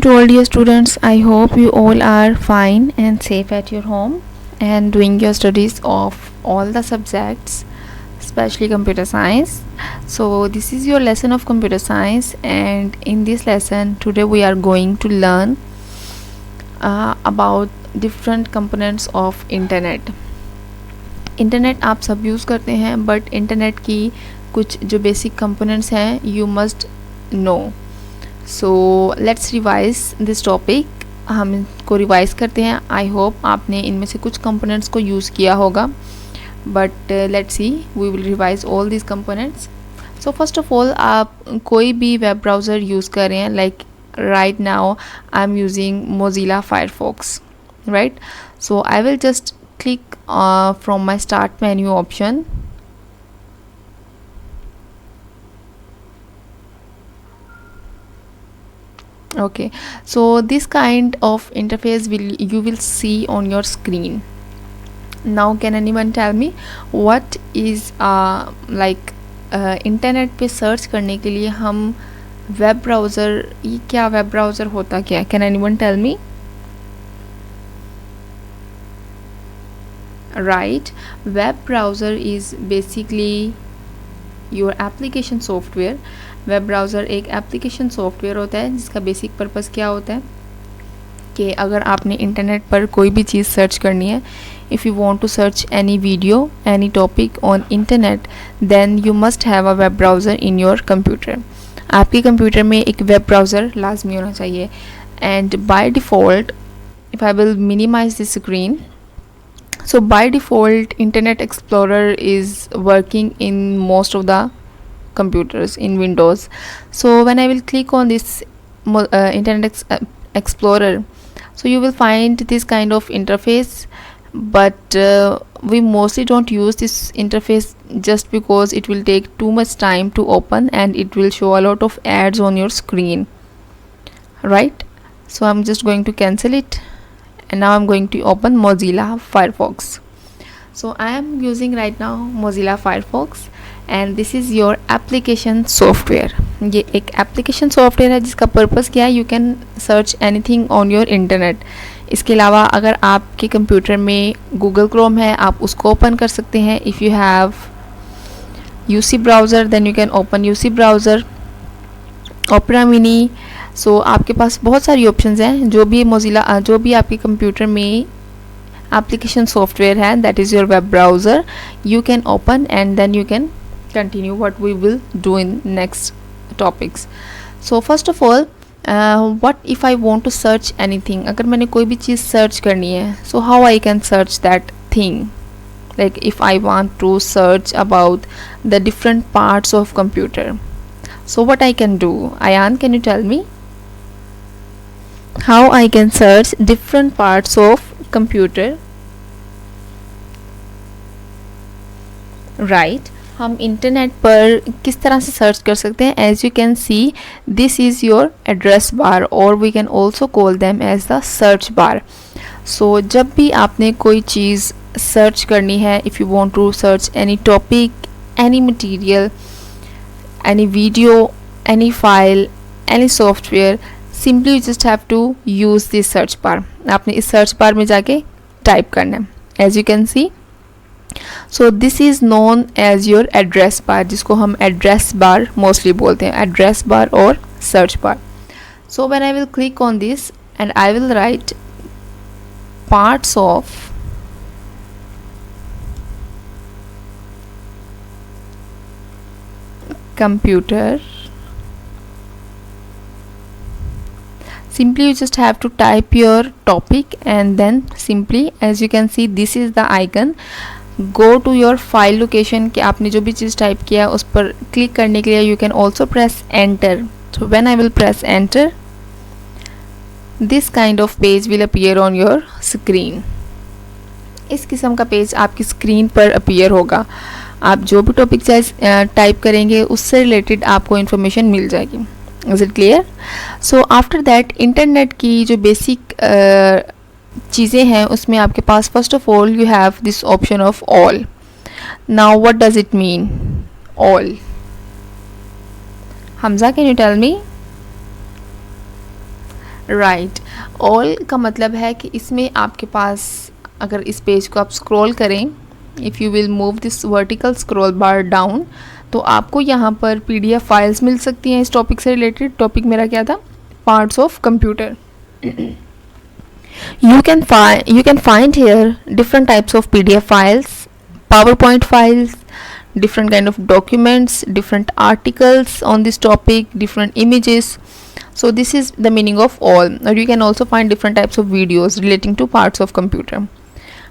To all dear students, I hope you all are fine and safe at your home and doing your studies of all the subjects, especially computer science. So this is your lesson of computer science, and in this lesson today we are going to learn about different components of internet. Internet आप सब use करते हैं, but internet की कुछ जो basic components हैं you must know. So let's revise this topic. हम इसको रिवाइज करते हैं. आई होप आपने इनमें से कुछ कंपोनेंट्स को यूज़ किया होगा, but let's see we will revise all this components. So first of all, आप कोई भी वेब ब्राउज़र यूज़ कर रहे हैं, like right now I am using Mozilla Firefox, right. So I will just click from my start menu option. Okay, so this kind of interface you will see on your screen. Now can anyone tell me what is like internet पे search करने के लिए हम web browser, ये क्या web browser होता क्या? Can anyone tell me? Right, web browser is basically your application software. Web browser एक एप्लीकेशन सॉफ्टवेयर होता है जिसका बेसिक पर्पस क्या होता है कि अगर आपने इंटरनेट पर कोई भी चीज़ सर्च करनी है, if you want to search any video, any topic on internet, then you must have a web browser in your computer. आपके कंप्यूटर में एक वेब ब्राउज़र लाजमी होना चाहिए. And by default, if I will minimize the screen, so by default Internet Explorer is working in most of the computers in Windows. So when I will click on this Explorer, so you will find this kind of interface, but we mostly don't use this interface just because it will take too much time to open and it will show a lot of ads on your screen, right? So I'm just going to cancel it, and now I'm going to open Mozilla Firefox. So I am using right now Mozilla Firefox, and this is your application software. ये एक application software है जिसका purpose क्या है? You can search anything on your internet. इसके अलावा अगर आपके कंप्यूटर में Google Chrome है, आप उसको ओपन कर सकते हैं. If you have UC browser, then you can open UC browser, Opera Mini. सो आपके पास बहुत सारी ऑप्शंस हैं. जो भी आपके कंप्यूटर में एप्लीकेशन सॉफ्टवेयर है, that is your web browser, you can open and then you can continue what we will do in next topics. So first of all, what if I want to search anything. अगर मैंने कोई भी चीज़ search करनी है, so how I can search that thing. Like if I want to search about the different parts of computer, so what I can do? Ayan, can you tell me how I can search different parts of computer? Right, हम internet पर किस तरह से search कर सकते हैं? As you can see, this is your address bar, और we can also call them as the search bar. So जब भी आपने कोई चीज़ सर्च करनी है, if you want to search any topic, any material, any video, any file, any software, simply you just have to use this search bar. आपने इस search bar में जाके type करना है. As you can see, so this is known as your address bar, जिसको हम address bar mostly बोलते हैं, address bar और search bar. So when I will click on this and I will write parts of computer, simply you just have to type your topic and then simply, as you can see, this is the icon. Go to your file location कि आपने जो भी चीज़ type किया उस पर click करने के लिए you can also press enter. So when I will press enter, this kind of page will appear on your screen. इस किस्म का पेज आपकी स्क्रीन पर अपीयर होगा. आप जो भी टॉपिक टाइप करेंगे उससे रिलेटेड आपको इन्फॉर्मेशन मिल जाएगी. Is it clear? So after that, internet की जो बेसिक चीज़ें हैं उसमें आपके पास first of all you have this option of all. Now what does it mean all? Hamza, can you tell me? Right, all का मतलब है कि इसमें आपके पास, अगर इस पेज को आप स्क्रॉल करें, if you will move this vertical scroll bar down, तो आपको यहाँ पर पीडीएफ फाइल्स मिल सकती हैं इस टॉपिक से रिलेटेड. टॉपिक मेरा क्या था? Parts of computer. You can find here different types of PDF files, PowerPoint files, different kind of documents, different articles on this topic, different images. So this is the meaning of all. Or you can also find different types of videos relating to parts of computer.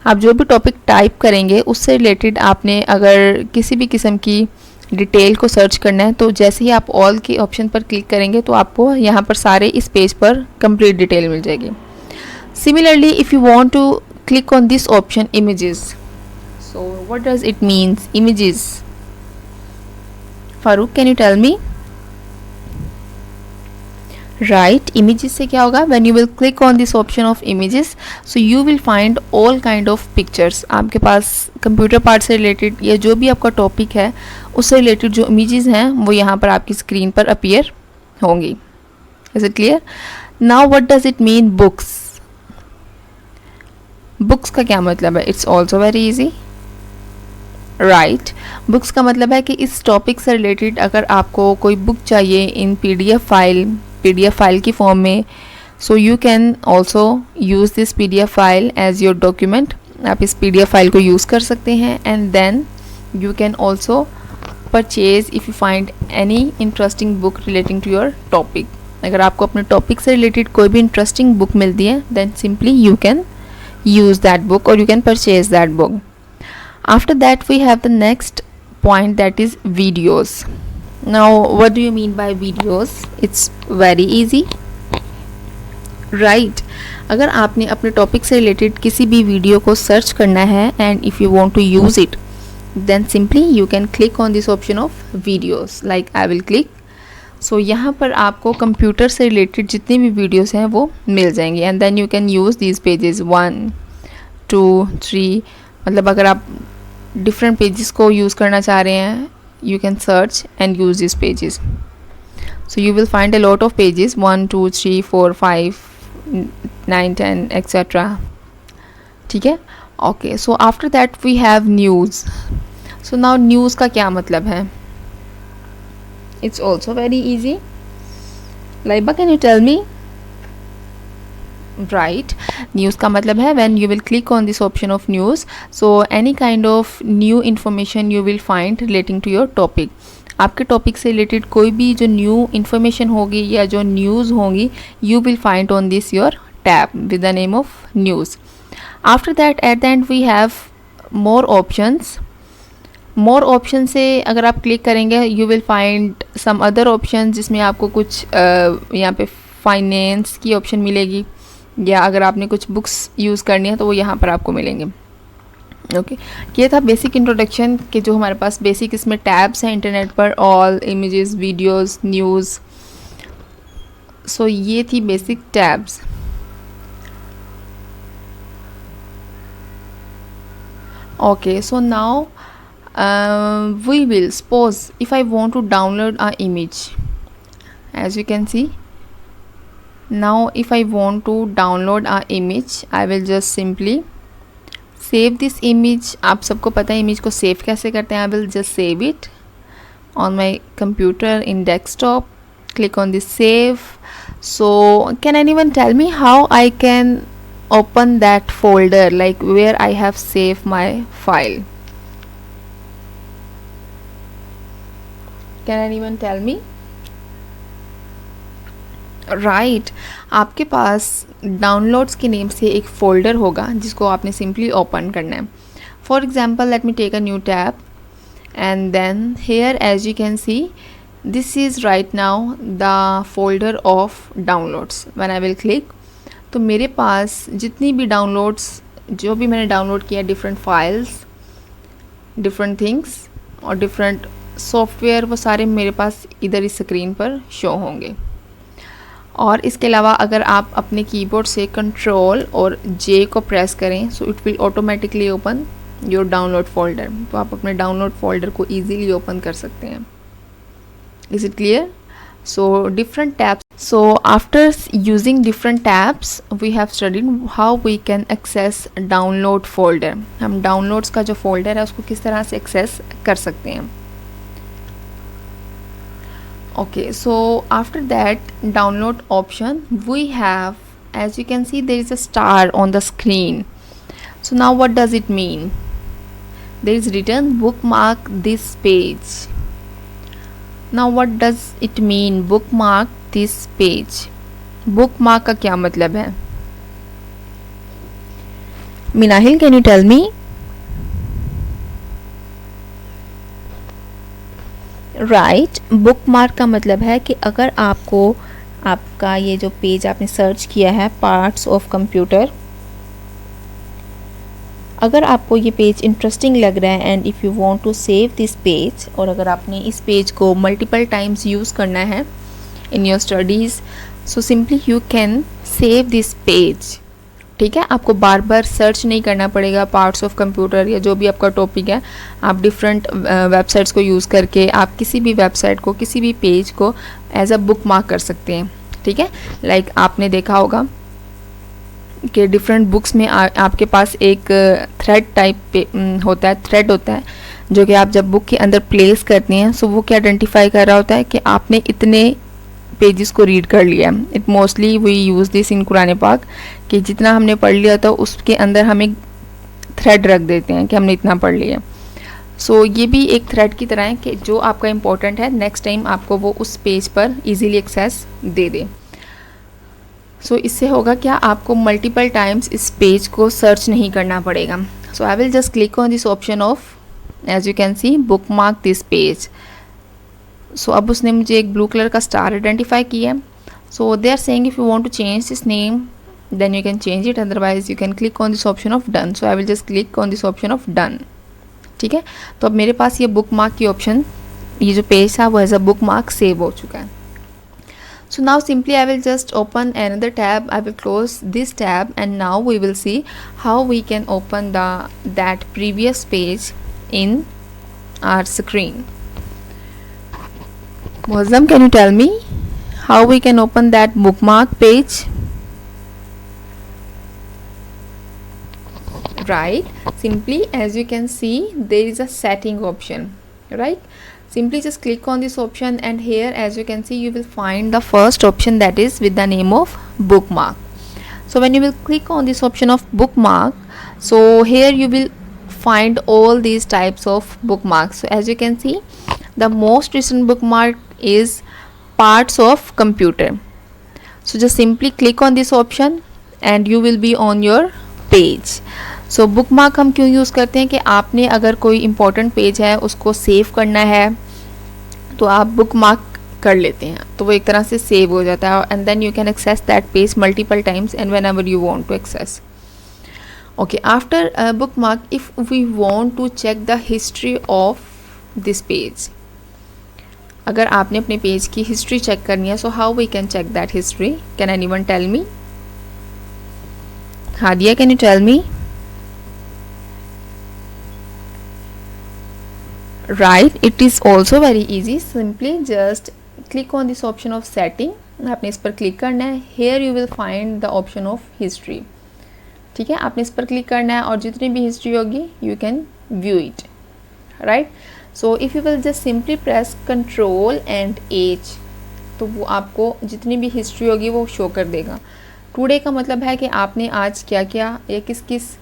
आप जो भी topic type करेंगे उससे related आपने अगर किसी भी किस्म की डिटेल को सर्च करना है, तो जैसे ही आप ऑल के ऑप्शन पर क्लिक करेंगे तो आपको यहाँ पर सारे इस पेज पर कंप्लीट डिटेल मिल जाएगी. Similarly, if you want to click on this option, images. So what does it means, images? Farooq, can you tell me? Right, images से क्या होगा? When you will click on this option of images, so you will find all kind of pictures. आपके पास computer part से related या जो भी आपका topic है उससे रिलेटेड जो इमेजेस हैं वो यहाँ पर आपकी स्क्रीन पर अपीयर होंगी. Is it clear? Now what does it mean, books? Books का क्या मतलब है? It's also very easy. Right, books का मतलब है कि इस टॉपिक से रिलेटेड अगर आपको कोई बुक चाहिए इन पीडीएफ फाइल की फॉर्म में, so you can also use this PDF file as your document. आप इस पीडीएफ फाइल को यूज़ कर सकते हैं and then you can also purchase if you find any interesting book relating to your topic. अगर आपको अपने टॉपिक से रिलेटेड कोई भी इंटरेस्टिंग बुक मिलती है then simply you can use that book or you can purchase that book. After that we have the next point, that is videos. Now what do you mean by videos? It's very easy. Right, अगर आपने अपने topic से related किसी भी video को search करना है and if you want to use it then simply you can click on this option of videos, like I will click. सो यहाँ पर आपको कंप्यूटर से रिलेटेड जितनी भी वीडियोस हैं वो मिल जाएंगी and then you can use these pages 1 2 3. मतलब अगर आप डिफरेंट पेजेस को यूज़ करना चाह रहे हैं you can search and use this pages. So you will find a lot of pages 1 2 3 4 5 9 10 etcetera. ठीक है, okay. So after that we have news. So now news का क्या मतलब है? It's also very easy. Laiba, can you tell me? Right, news का मतलब है when you will click on this option of news, so any kind of new information you will find relating to your topic. आपके topic से related कोई भी जो new information होगी या जो न्यूज़ होंगी you will find on this your tab with the name of news. After that at the end we have more options. More option से अगर आप क्लिक करेंगे you will find some other option जिसमें आपको कुछ यहाँ पे फाइनेंस की ऑप्शन मिलेगी या अगर आपने कुछ बुक्स यूज़ करनी है तो वो यहाँ पर आपको मिलेंगे. ओके, ये था बेसिक इंट्रोडक्शन के जो हमारे पास बेसिक इसमें टैब्स हैं इंटरनेट पर, ऑल, इमेजेस, वीडियोस, न्यूज़. सो ये थी basic tabs. Okay, so now we will suppose if I want to download an image, as you can see now, if I want to download an image I will just simply save this image. आप सबको पता है image को save कैसे करते हैं. I will just save it on my computer in desktop. Click on this save. So can anyone tell me how I can open that folder, like where I have saved my file? Can anyone tell me? Right, आपके पास downloads के name से एक folder होगा जिसको आपने simply open करना है. For example let me take a new tab and then here as you can see this is right now the folder of downloads. When I will click तो मेरे पास जितनी भी डाउनलोड्स जो भी मैंने डाउनलोड किया, डिफरेंट फाइल्स, डिफरेंट थिंग्स और different software, वो सारे मेरे पास इधर इस स्क्रीन पर शो होंगे. और इसके अलावा अगर आप अपने कीबोर्ड से कंट्रोल और जे को प्रेस करें so it will automatically open your download folder. तो आप अपने डाउनलोड फोल्डर को ईजीली ओपन कर सकते हैं. Is it clear? So different tabs. So after using different tabs, we have studied how we can access download folder. हम downloads का जो folder है उसको किस तरह से access कर सकते हैं. Okay, so after that download option, we have, as you can see, there is a star on the screen. So now what does it mean? There is written bookmark this page. Now what does it mean, bookmark this page? Bookmark का क्या मतलब है? Minahil, can you tell me? Right, bookmark का मतलब है कि अगर आपको आपका ये जो पेज आपने सर्च किया है पार्ट्स ऑफ कंप्यूटर, अगर आपको ये पेज इंटरेस्टिंग लग रहा है and if you want to save this page, और अगर आपने इस पेज को मल्टीपल टाइम्स यूज़ करना है in your studies, so simply you can save this page. ठीक है, आपको बार बार सर्च नहीं करना पड़ेगा पार्ट्स ऑफ कंप्यूटर या जो भी आपका टॉपिक है. आप डिफरेंट वेबसाइट्स को यूज़ करके आप किसी भी वेबसाइट को, किसी भी पेज को एज अ बुक मार्क कर सकते हैं. ठीक है, लाइक आपने देखा होगा कि डिफरेंट बुक्स में आपके पास एक थ्रेड टाइप होता है, थ्रेड होता है, जो कि आप जब बुक के अंदर प्लेस करते हैं, सो वो क्या आइडेंटिफाई कर रहा होता है कि आपने इतने पेजेस को रीड कर लिया. It mostly we use this in Quran Pak कि जितना हमने पढ़ लिया था उसके अंदर हम एक थ्रेड रख देते हैं कि हमने इतना पढ़ लिया. सो ये भी एक थ्रेड की तरह है कि जो आपका इम्पोर्टेंट है नेक्स्ट टाइम आपको वो उस पेज पर इजीली एक्सेस दे दे. सो इससे होगा क्या, आपको मल्टीपल टाइम्स इस पेज को सर्च नहीं करना पड़ेगा. So I will just click on this option of, as you can see, bookmark this page. So अब उसने मुझे एक ब्लू कलर का स्टार आइडेंटिफाई किया है. So they are saying if you want to change this name then you can change it, otherwise you can click on this option of done. So I will just click on this option of done. ठीक है, तो अब मेरे पास ये book mark की option, ये जो page था वो as a bookmark save हो चुका है. So now simply I will just open another tab. I will close this tab and now we will see how we can open that previous page in our screen. Muazzam, can you tell me how we can open that bookmark page? Right, simply as you can see there is a setting option, right? Simply just click on this option and here as you can see you will find the first option that is with the name of bookmark. So when you will click on this option of bookmark, so here you will find all these types of bookmarks. So as you can see the most recent bookmark is parts of computer. So just simply click on this option and you will be on your page. So book mark हम क्यों use करते हैं कि आपने अगर कोई important page है उसको सेव करना है तो आप बुक मार्क कर लेते हैं, तो वो एक तरह से सेव हो जाता है and then you can access that page multiple times and whenever you want to access. Okay, after bookmark if we want to check the history of this page, अगर आपने अपने page की history check करनी है, so how we can check that history? Can anyone tell me? Hadia, can you tell me? Right, it is also very easy. Simply just click on this option of setting. आपने इस पर click करना है. Here you will find the option of history. ठीक है, आपने इस पर क्लिक करना है और जितनी भी हिस्ट्री होगी you can view it. Right? So if you will just simply press Control and H, तो वो आपको जितनी भी हिस्ट्री होगी वो शो कर देगा. टुडे का मतलब है कि आपने आज क्या किया या किस किस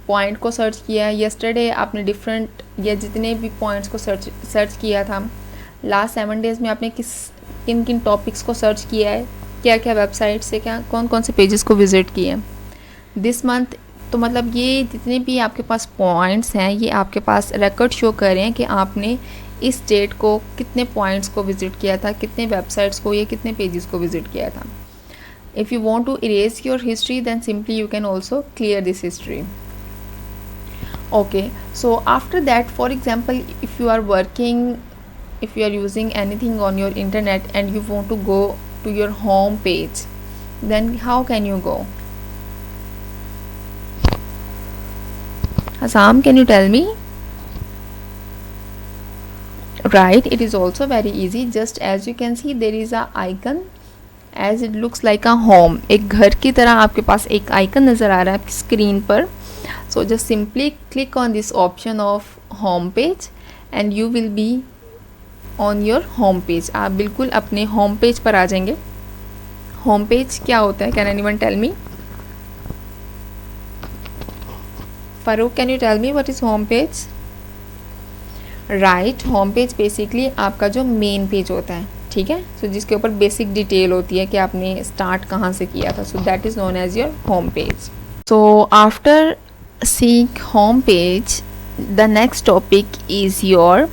पॉइंट को सर्च किया है. येस्टरडे आपने डिफरेंट या जितने भी पॉइंट्स को सर्च किया था. लास्ट 7 डेज़ में आपने किन किन टॉपिक्स को सर्च किया है, क्या क्या वेबसाइट से क्या कौन कौन से पेजेस को विज़िट किए. दिस मंथ, तो मतलब ये जितने भी आपके पास पॉइंट्स हैं ये आपके पास रिकॉर्ड शो कर रहे हैं कि आपने इस डेट को कितने पॉइंट्स को विज़िट किया था, कितने वेबसाइट्स को या कितने पेजेस को विज़िट किया था. If you want to erase your history then simply you can also clear this history. Okay, so after that, for example, if you are working, if you are using anything on your internet and you want to go to your home page, then how can you go? Hassan, can you tell me? right, it is also very easy. Just as you can see, there is a icon as it looks like a home. एक घर की तरह आपके पास एक icon नज़र आ रहा है आपकी स्क्रीन पर. So just simply click on this option of home page and you will be on your home page. आप बिल्कुल अपने home page पर आ जाएंगे. Home page क्या होता है? Can anyone tell me? Farouk, can you tell me what is home page? Right, home page basically आपका जो मेन पेज होता है, ठीक है. सो जिसके ऊपर बेसिक डिटेल होती है कि आपने स्टार्ट कहाँ से किया था. So that is known as your home page. So after seeing home page, the next topic is your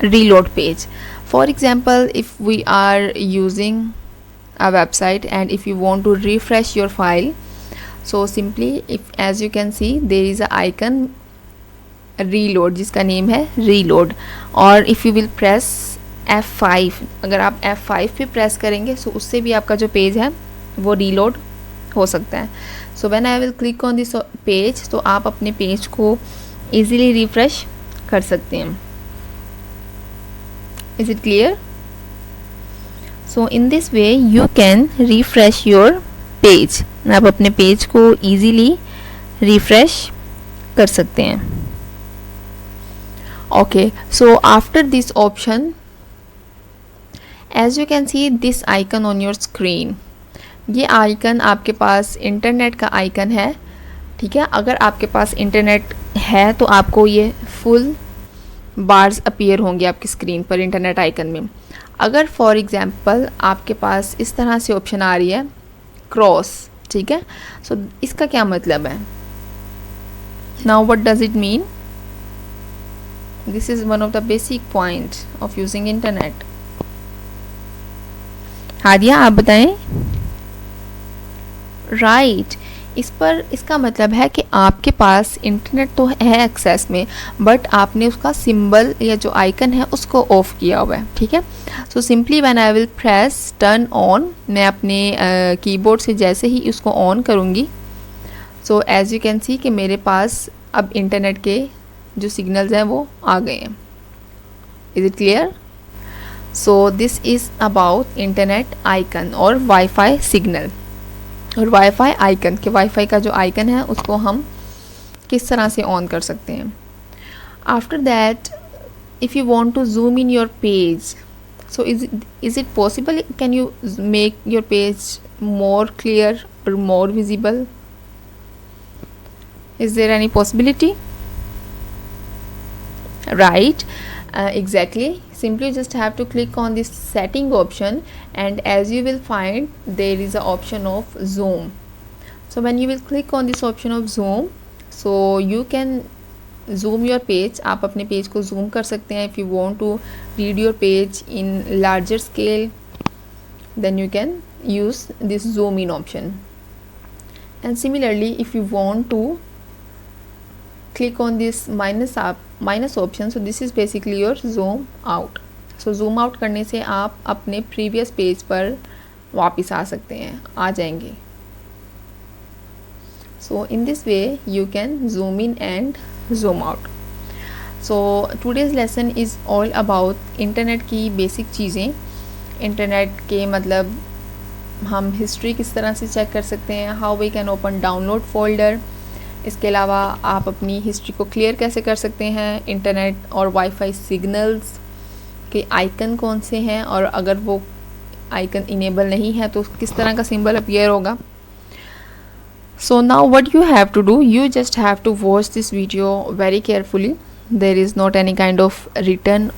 reload page. For example, if we are using a website and if you want to refresh your file, so simply, if as you can see, there is a icon reload जिसका name है reload. और if you will press F5, अगर आप F5 पे press करेंगे so उससे भी आपका जो पेज है वो reload हो सकता है. So when I will click on this page, तो आप अपने पेज को easily refresh कर सकते हैं. Is it clear? So in this way you can refresh your page. आप अपने पेज को easily refresh कर सकते हैं. Okay, so after this option, as you can see this icon on your screen, ये आइकन आपके पास इंटरनेट का icon है, ठीक है. अगर आपके पास इंटरनेट है तो आपको ये फुल बार्स अपीयर होंगे आपकी स्क्रीन पर इंटरनेट आइकन में. अगर फॉर एग्जांपल आपके पास इस तरह से ऑप्शन आ रही है क्रॉस, ठीक है. सो इसका क्या मतलब है? Now what does it mean? This is one of the basic point of using internet. Hadiya, आप बताएं. राइट, इस पर इसका मतलब है कि आपके पास इंटरनेट तो है एक्सेस में, बट आपने उसका सिंबल या जो आइकन है उसको ऑफ किया हुआ है, ठीक है. So simply when I will press turn on, मैं अपने कीबोर्ड से जैसे ही उसको ऑन करूँगी, so as you can see कि मेरे पास अब इंटरनेट के जो सिग्नल्स हैं वो आ गए हैं. Is it clear? So this is about internet icon और वाईफाई सिग्नल. और वाईफाई आइकन के वाईफाई का जो आइकन है उसको हम किस तरह से ऑन कर सकते हैं. After that, if you want to zoom in your page, so is it possible? Can you make your page more clear और more visible? Is there any possibility? Right, exactly. Simply just have to click on this setting option and as you will find there is a option of zoom. So when you will click on this option of zoom, so you can zoom your page. आप अपने page को zoom कर सकते हैं. If you want to read your page in larger scale, then you can use this zoom in option. And similarly, if you want to click on this minus option, so this is basically your zoom out. So zoom out करने से आप अपने previous page पर वापस आ सकते हैं, आ जाएंगे. So in this way you can zoom in and zoom out. So today's lesson is all about internet की बेसिक चीज़ें. इंटरनेट के मतलब हम हिस्ट्री किस तरह से चेक कर सकते हैं, how we can open download folder. इसके अलावा आप अपनी हिस्ट्री को क्लियर कैसे कर सकते हैं, इंटरनेट और वाईफाई सिग्नल्स के आइकन कौन से हैं और अगर वो आइकन इनेबल नहीं है तो किस तरह का सिंबल अपीयर होगा. So now what you have to do, you just have to watch this video very carefully. There is not any kind of written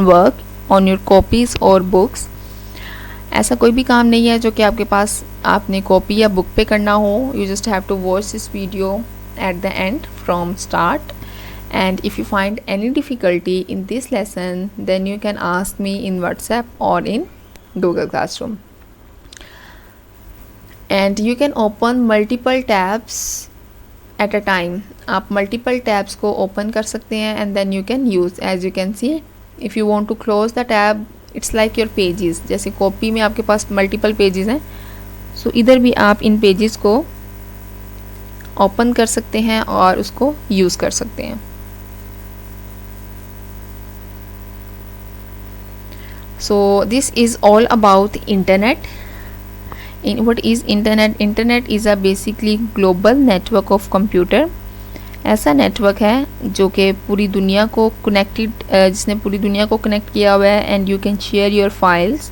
work on your copies और books. ऐसा कोई भी काम नहीं है जो कि आपके पास आपने कॉपी या बुक पे करना हो. You just have to watch this video at the end from start. And if you find any difficulty in this lesson then you can ask me in WhatsApp और in Google classroom. And you can open multiple tabs at a time. आप multiple tabs को open कर सकते हैं and then you can use. As you can see, if you want to close the tab, it's like your pages. जैसे copy में आपके पास multiple pages हैं, सो इधर भी आप इन पेजेस को ओपन कर सकते हैं और उसको यूज़ कर सकते हैं. So this is all about internet. In what is internet? Internet is a basically global network of computer. ऐसा नेटवर्क है जो कि पूरी दुनिया को कनेक्टेड, जिसने पूरी दुनिया को कनेक्ट किया हुआ है, and you can share your files,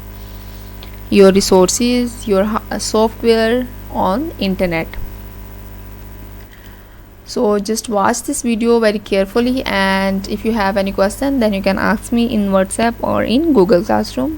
your resources, your software on internet. So just watch this video very carefully, and if you have any question then you can ask me in WhatsApp or in Google Classroom.